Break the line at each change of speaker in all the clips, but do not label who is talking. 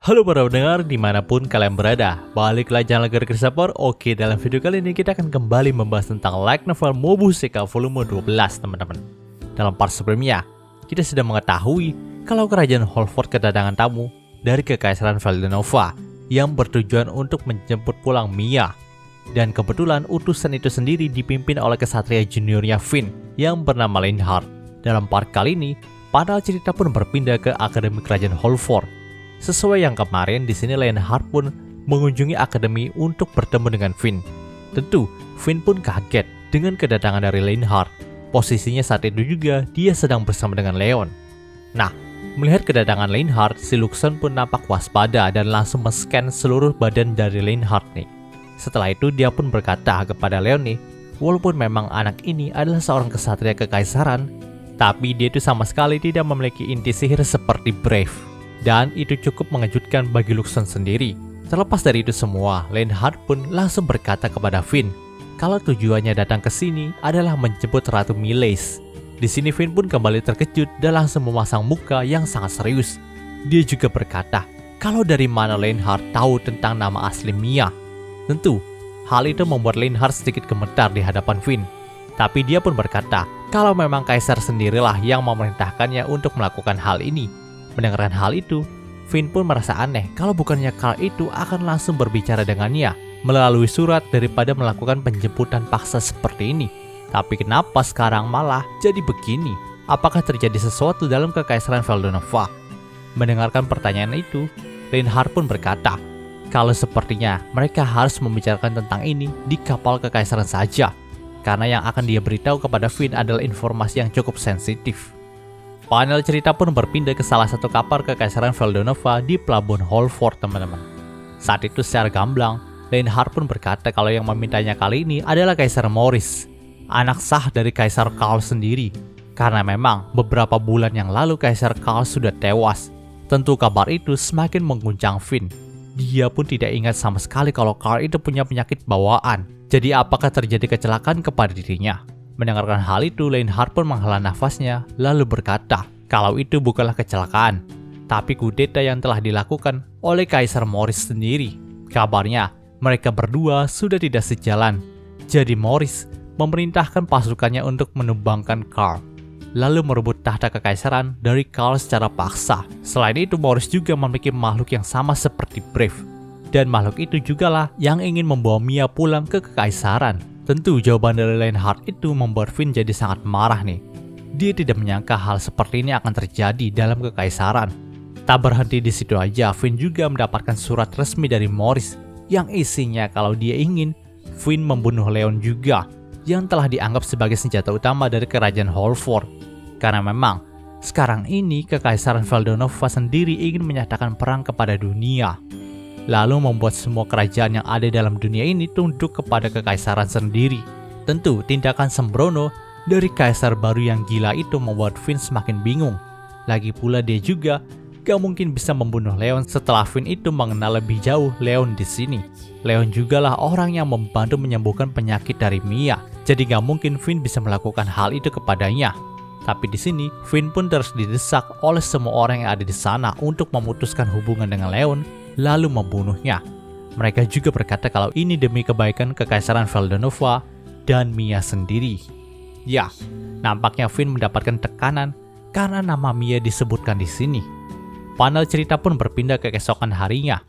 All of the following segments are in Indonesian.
Halo para pendengar dimanapun kalian berada, balik lagi channel Garik Support. Oke, dalam video kali ini kita akan kembali membahas tentang light novel Mobuseika volume 12 teman-teman. Dalam part sebelumnya, kita sudah mengetahui kalau kerajaan Holford kedatangan tamu dari Kekaisaran Veldenova yang bertujuan untuk menjemput pulang Mia. Dan kebetulan utusan itu sendiri dipimpin oleh kesatria juniornya Finn yang bernama Leinhardt. Dalam part kali ini, panel cerita pun berpindah ke Akademi Kerajaan Holford. Sesuai yang kemarin, di sini Leinhardt pun mengunjungi akademi untuk bertemu dengan Finn. Tentu, Finn pun kaget dengan kedatangan dari Leinhardt. Posisinya saat itu juga dia sedang bersama dengan Leon. Nah, melihat kedatangan Leinhardt, si Luxon pun nampak waspada dan langsung men-scan seluruh badan dari Leinhardt nih. Setelah itu dia pun berkata kepada Leon nih, walaupun memang anak ini adalah seorang kesatria kekaisaran, tapi dia itu sama sekali tidak memiliki inti sihir seperti Brave. Dan itu cukup mengejutkan bagi Luxon sendiri. Terlepas dari itu semua, Leinhardt pun langsung berkata kepada Finn kalau tujuannya datang ke sini adalah menjemput Ratu Mylèise. Di sini Finn pun kembali terkejut dan langsung memasang muka yang sangat serius. Dia juga berkata kalau dari mana Leinhardt tahu tentang nama asli Mia. Tentu, hal itu membuat Leinhardt sedikit gemetar di hadapan Finn. Tapi dia pun berkata kalau memang Kaisar sendirilah yang memerintahkannya untuk melakukan hal ini. Mendengarkan hal itu, Finn pun merasa aneh kalau bukannya Carl itu akan langsung berbicara dengannya melalui surat daripada melakukan penjemputan paksa seperti ini. Tapi kenapa sekarang malah jadi begini? Apakah terjadi sesuatu dalam Kekaisaran Veldenova? Mendengarkan pertanyaan itu, Leinhardt pun berkata kalau sepertinya mereka harus membicarakan tentang ini di kapal Kekaisaran saja, karena yang akan dia beritahu kepada Finn adalah informasi yang cukup sensitif. Panel cerita pun berpindah ke salah satu kapal Kekaisaran Veldenova di pelabuhan Holford, teman-teman. Saat itu secara gamblang, Leinhardt pun berkata kalau yang memintanya kali ini adalah Kaisar Maurice, anak sah dari Kaisar Karl sendiri. Karena memang beberapa bulan yang lalu Kaisar Karl sudah tewas. Tentu kabar itu semakin mengguncang Finn. Dia pun tidak ingat sama sekali kalau Karl itu punya penyakit bawaan. Jadi apakah terjadi kecelakaan kepada dirinya? Mendengarkan hal itu, Leinhardt pun menghela nafasnya lalu berkata kalau itu bukanlah kecelakaan, tapi kudeta yang telah dilakukan oleh Kaisar Maurice sendiri. Kabarnya, mereka berdua sudah tidak sejalan. Jadi Maurice memerintahkan pasukannya untuk menumbangkan Karl, lalu merebut tahta kekaisaran dari Karl secara paksa. Selain itu, Maurice juga memiliki makhluk yang sama seperti Brave. Dan makhluk itu jugalah yang ingin membawa Mia pulang ke kekaisaran. Tentu jawaban dari Leinhardt itu membuat Finn jadi sangat marah nih. Dia tidak menyangka hal seperti ini akan terjadi dalam kekaisaran. Tak berhenti di situ aja, Finn juga mendapatkan surat resmi dari Maurice yang isinya kalau dia ingin Finn membunuh Leon juga, yang telah dianggap sebagai senjata utama dari kerajaan Holford. Karena memang sekarang ini Kekaisaran Veldenova sendiri ingin menyatakan perang kepada dunia, lalu membuat semua kerajaan yang ada dalam dunia ini tunduk kepada kekaisaran sendiri. Tentu, tindakan sembrono dari kaisar baru yang gila itu membuat Finn semakin bingung. Lagi pula dia juga gak mungkin bisa membunuh Leon setelah Finn itu mengenal lebih jauh Leon di sini. Leon jugalah orang yang membantu menyembuhkan penyakit dari Mia. Jadi gak mungkin Finn bisa melakukan hal itu kepadanya. Tapi di sini, Finn pun terus didesak oleh semua orang yang ada di sana untuk memutuskan hubungan dengan Leon lalu membunuhnya. Mereka juga berkata kalau ini demi kebaikan Kekaisaran Veldenova dan Mia sendiri. Ya, nampaknya Finn mendapatkan tekanan karena nama Mia disebutkan di sini. Panel cerita pun berpindah ke keesokan harinya.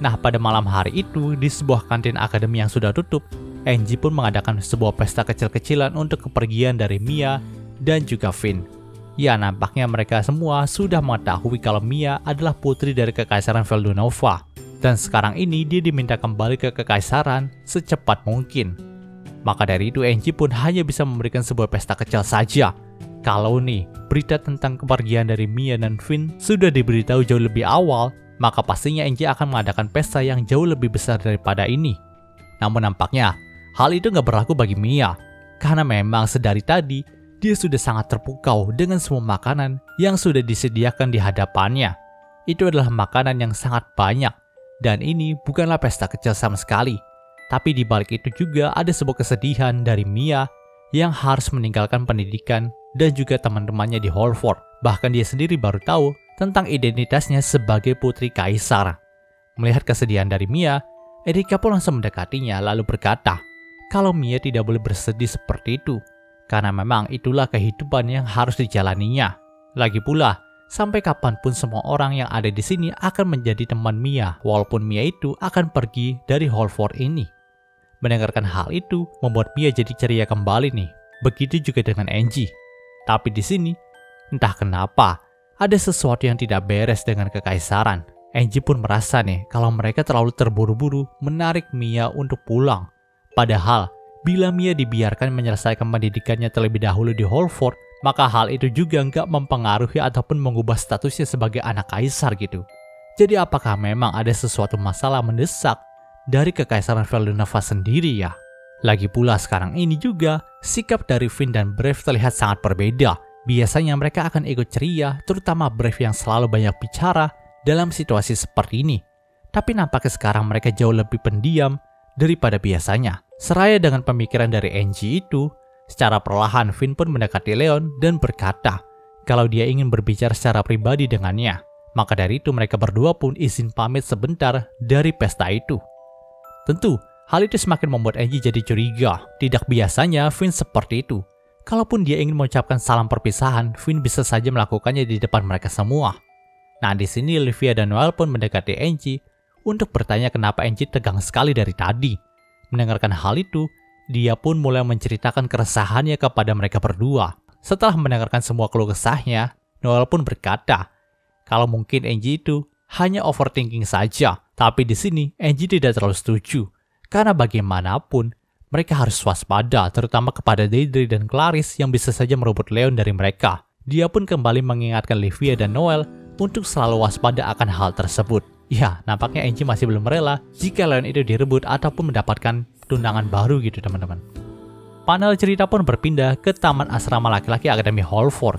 Nah, pada malam hari itu, di sebuah kantin akademi yang sudah tutup, Angie pun mengadakan sebuah pesta kecil-kecilan untuk kepergian dari Mia dan juga Finn. Ya, nampaknya mereka semua sudah mengetahui kalau Mia adalah putri dari Kekaisaran Veldenova. Dan sekarang ini dia diminta kembali ke Kekaisaran secepat mungkin. Maka dari itu Angie pun hanya bisa memberikan sebuah pesta kecil saja. Kalau nih, berita tentang kepergian dari Mia dan Finn sudah diberitahu jauh lebih awal, maka pastinya Angie akan mengadakan pesta yang jauh lebih besar daripada ini. Namun nampaknya, hal itu nggak berlaku bagi Mia. Karena memang sedari tadi, dia sudah sangat terpukau dengan semua makanan yang sudah disediakan di hadapannya. Itu adalah makanan yang sangat banyak, dan ini bukanlah pesta kecil sama sekali. Tapi di balik itu juga ada sebuah kesedihan dari Mia yang harus meninggalkan pendidikan dan juga teman-temannya di Holford. Bahkan dia sendiri baru tahu tentang identitasnya sebagai putri kaisar. Melihat kesedihan dari Mia, Erika pun langsung mendekatinya lalu berkata kalau Mia tidak boleh bersedih seperti itu, karena memang itulah kehidupan yang harus dijalaninya. Lagi pula, sampai kapanpun semua orang yang ada di sini akan menjadi teman Mia, walaupun Mia itu akan pergi dari Holford ini. Mendengarkan hal itu membuat Mia jadi ceria kembali nih. Begitu juga dengan Angie. Tapi di sini, entah kenapa, ada sesuatu yang tidak beres dengan kekaisaran. Angie pun merasa nih kalau mereka terlalu terburu-buru menarik Mia untuk pulang. Padahal, bila Mia dibiarkan menyelesaikan pendidikannya terlebih dahulu di Holford, maka hal itu juga nggak mempengaruhi ataupun mengubah statusnya sebagai anak kaisar gitu. Jadi apakah memang ada sesuatu masalah mendesak dari kekaisaran Veldenava sendiri ya? Lagi pula sekarang ini juga, sikap dari Finn dan Brave terlihat sangat berbeda. Biasanya mereka akan ikut ceria, terutama Brave yang selalu banyak bicara dalam situasi seperti ini. Tapi nampaknya sekarang mereka jauh lebih pendiam daripada biasanya. Seraya dengan pemikiran dari Angie itu, secara perlahan Finn pun mendekati Leon dan berkata kalau dia ingin berbicara secara pribadi dengannya. Maka dari itu mereka berdua pun izin pamit sebentar dari pesta itu. Tentu, hal itu semakin membuat Angie jadi curiga. Tidak biasanya Finn seperti itu. Kalaupun dia ingin mengucapkan salam perpisahan, Finn bisa saja melakukannya di depan mereka semua. Nah, di sini Livia dan Noel pun mendekati Angie untuk bertanya kenapa Angie tegang sekali dari tadi. Mendengarkan hal itu, dia pun mulai menceritakan keresahannya kepada mereka berdua. Setelah mendengarkan semua keluh kesahnya, Noel pun berkata kalau mungkin Angie itu hanya overthinking saja. Tapi di sini Angie tidak terlalu setuju, karena bagaimanapun mereka harus waspada, terutama kepada Deidre dan Clarice yang bisa saja merebut Leon dari mereka. Dia pun kembali mengingatkan Livia dan Noel untuk selalu waspada akan hal tersebut. Ya, nampaknya Angie masih belum rela jika Leon itu direbut ataupun mendapatkan tunangan baru gitu teman-teman. Panel cerita pun berpindah ke taman asrama laki-laki Akademi Holford.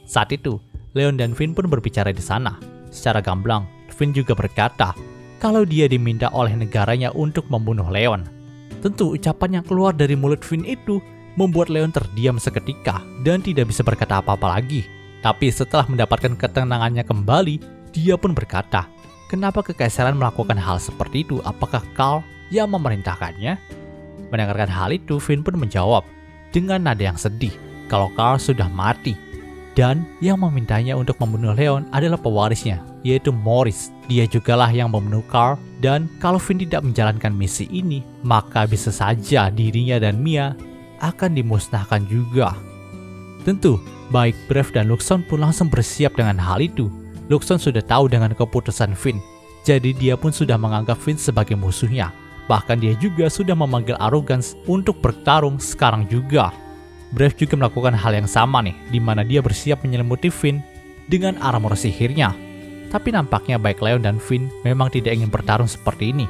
Saat itu, Leon dan Finn pun berbicara di sana. Secara gamblang, Finn juga berkata kalau dia diminta oleh negaranya untuk membunuh Leon. Tentu ucapan yang keluar dari mulut Finn itu membuat Leon terdiam seketika dan tidak bisa berkata apa-apa lagi. Tapi setelah mendapatkan ketenangannya kembali, dia pun berkata, kenapa kekaisaran melakukan hal seperti itu? Apakah Carl yang memerintahkannya? Mendengarkan hal itu, Finn pun menjawab dengan nada yang sedih kalau Carl sudah mati. Dan yang memintanya untuk membunuh Leon adalah pewarisnya, yaitu Maurice. Dia jugalah yang membunuh Carl, dan kalau Finn tidak menjalankan misi ini, maka bisa saja dirinya dan Mia akan dimusnahkan juga. Tentu, baik Brave dan Luxon pun langsung bersiap dengan hal itu. Luxon sudah tahu dengan keputusan Finn, jadi dia pun sudah menganggap Finn sebagai musuhnya. Bahkan dia juga sudah memanggil Arrogance untuk bertarung sekarang juga. Brave juga melakukan hal yang sama nih, di mana dia bersiap menyelimuti Finn dengan armor sihirnya. Tapi nampaknya baik Leon dan Finn memang tidak ingin bertarung seperti ini.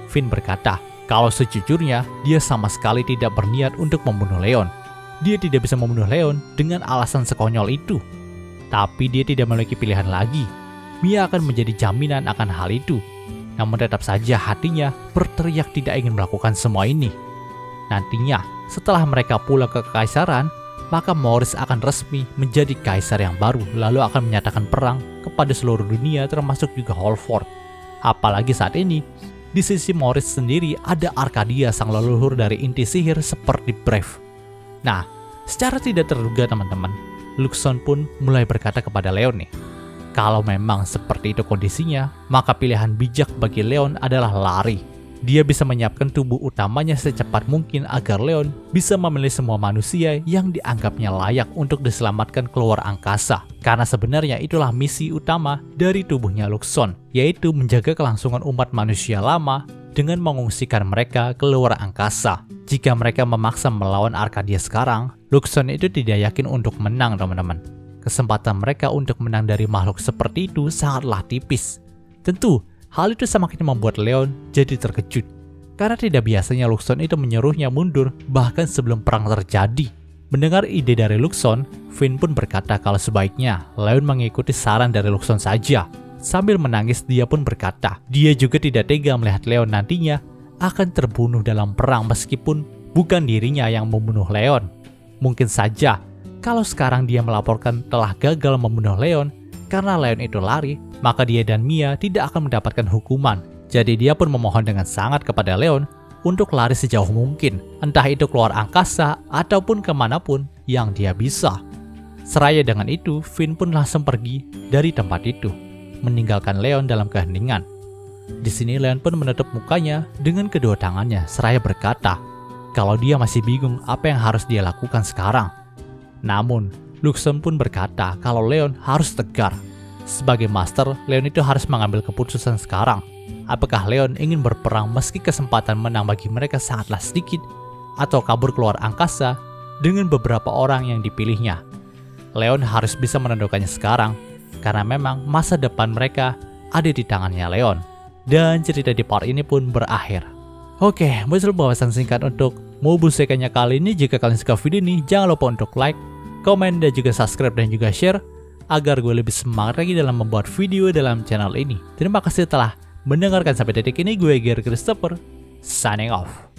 Finn berkata kalau sejujurnya dia sama sekali tidak berniat untuk membunuh Leon. Dia tidak bisa membunuh Leon dengan alasan sekonyol itu. Tapi dia tidak memiliki pilihan lagi. Mia akan menjadi jaminan akan hal itu. Namun tetap saja hatinya berteriak tidak ingin melakukan semua ini. Nantinya, setelah mereka pulang ke kekaisaran, maka Maurice akan resmi menjadi kaisar yang baru, lalu akan menyatakan perang kepada seluruh dunia termasuk juga Holford. Apalagi saat ini, di sisi Maurice sendiri ada Arcadia sang leluhur dari inti sihir seperti Brave. Nah, secara tidak terduga teman-teman, Luxon pun mulai berkata kepada Leon nih, kalau memang seperti itu kondisinya, maka pilihan bijak bagi Leon adalah lari. Dia bisa menyiapkan tubuh utamanya secepat mungkin agar Leon bisa memilih semua manusia yang dianggapnya layak untuk diselamatkan keluar angkasa. Karena sebenarnya itulah misi utama dari tubuhnya Luxon, yaitu menjaga kelangsungan umat manusia lama dengan mengungsikan mereka keluar angkasa. Jika mereka memaksa melawan Arcadia sekarang, Luxon itu tidak yakin untuk menang teman-teman. Kesempatan mereka untuk menang dari makhluk seperti itu sangatlah tipis. Tentu, hal itu semakin membuat Leon jadi terkejut. Karena tidak biasanya Luxon itu menyuruhnya mundur bahkan sebelum perang terjadi. Mendengar ide dari Luxon, Finn pun berkata kalau sebaiknya Leon mengikuti saran dari Luxon saja. Sambil menangis dia pun berkata, dia juga tidak tega melihat Leon nantinya akan terbunuh dalam perang meskipun bukan dirinya yang membunuh Leon. Mungkin saja kalau sekarang dia melaporkan telah gagal membunuh Leon, karena Leon itu lari, maka dia dan Mia tidak akan mendapatkan hukuman. Jadi dia pun memohon dengan sangat kepada Leon untuk lari sejauh mungkin, entah itu keluar angkasa ataupun kemanapun yang dia bisa. Seraya dengan itu, Finn pun langsung pergi dari tempat itu, meninggalkan Leon dalam keheningan. Di sini Leon pun menutup mukanya dengan kedua tangannya, seraya berkata kalau dia masih bingung apa yang harus dia lakukan sekarang. Namun, Luxem pun berkata kalau Leon harus tegar. Sebagai master, Leon itu harus mengambil keputusan sekarang. Apakah Leon ingin berperang meski kesempatan menang bagi mereka sangatlah sedikit, atau kabur keluar angkasa dengan beberapa orang yang dipilihnya? Leon harus bisa menentukannya sekarang, karena memang masa depan mereka ada di tangannya Leon. Dan cerita di part ini pun berakhir. Oke, muncul bahasan singkat untuk Mobusekai-nya kali ini. Jika kalian suka video ini, jangan lupa untuk like, komen, dan juga subscribe dan juga share, agar gue lebih semangat lagi dalam membuat video dalam channel ini. Terima kasih telah mendengarkan sampai detik ini. Gue Gear Christopher, signing off.